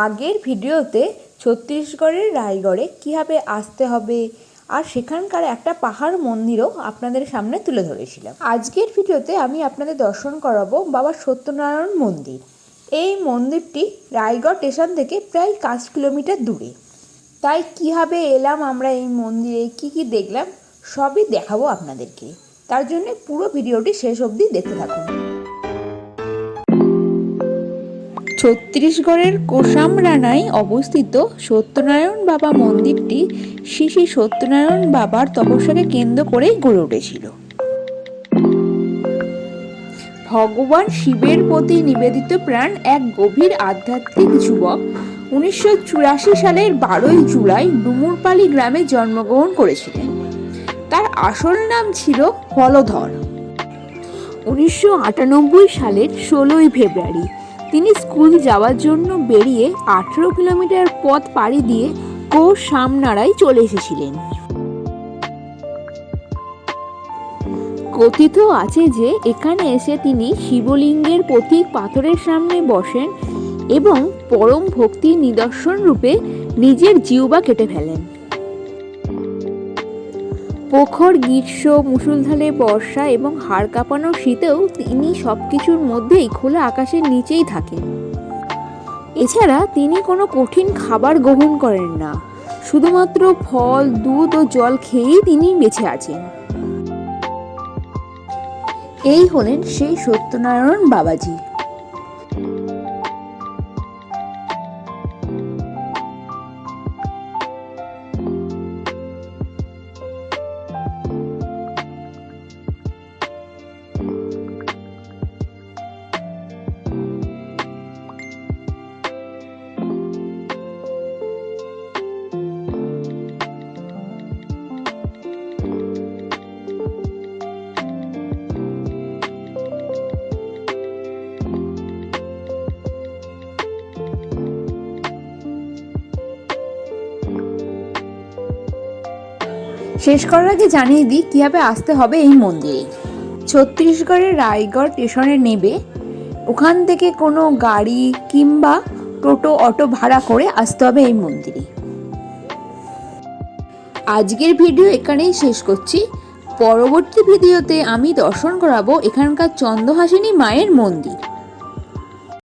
আগের ভিডিওতে ছত্তিশগড়ের রায়গড়ে কীভাবে আসতে হবে আর সেখানকার একটা পাহাড় মন্দিরও আপনাদের সামনে তুলে ধরেছিলাম। আজকের ভিডিওতে আমি আপনাদের দর্শন করাবো বাবা সত্যনারায়ণ মন্দির। এই মন্দিরটি রায়গড় স্টেশন থেকে প্রায় 5 কিলোমিটার দূরে। তাই কীভাবে এলাম আমরা এই মন্দিরে, কি দেখলাম সবই দেখাবো আপনাদেরকে। তার জন্য পুরো ভিডিওটি শেষ অবধি দেখতে থাকুন। ছত্তিশগড়ের কোসামরানায় অবস্থিত সত্যনারায়ণ বাবা মন্দিরটি শ্রী শ্রী সত্যনারায়ণ বাবার তপস্যাকে কেন্দ্র করেই গড়ে উঠেছিল। ভগবান শিবের প্রতি নিবেদিত প্রাণ এক গভীর আধ্যাত্মিক যুবক 1984 সালের 12 জুলাই ডুমুরপালি গ্রামে জন্মগ্রহণ করেছিলেন। তার আসল নাম ছিল হলধর। 1998 সালের 16 ফেব্রুয়ারি তিনি স্কুল যাওয়ার জন্য বেরিয়ে 18 কিলোমিটার পথ পাড়ি দিয়ে কোসামনারায় চলে এসেছিলেন। কথিত আছে যে এখানে এসে তিনি শিবলিঙ্গের প্রতীক পাথরের সামনে বসেন এবং পরম ভক্তির নিদর্শন রূপে নিজের জিহ্বা কেটে ফেলেন। প্রখর গ্রীষ্ম, মুষলধারে বর্ষা এবং হাড় কাঁপানো শীতেও তিনি সবকিছুর মধ্যেই খোলা আকাশের নিচেই থাকেন। এছাড়া তিনি কোনো কঠিন খাবার গ্রহণ করেন না, শুধুমাত্র ফল, দুধ ও জল খেয়েই তিনি বেঁচে আছেন। এই হলেন সেই সত্যনারায়ণ বাবাজি। শেষ করার আগে জানিয়ে দিই কীভাবে আসতে হবে এই মন্দিরে। ছত্তিশগড়ের রায়গড় স্টেশনে নেবে ওখান থেকে কোনো গাড়ি কিংবা টোটো, অটো ভাড়া করে আসতে হবে এই মন্দিরে। আজকের ভিডিও এখানেই শেষ করছি। পরবর্তী ভিডিওতে আমি দর্শন করাবো এখানকার চন্দ্রহাসিনী মায়ের মন্দির।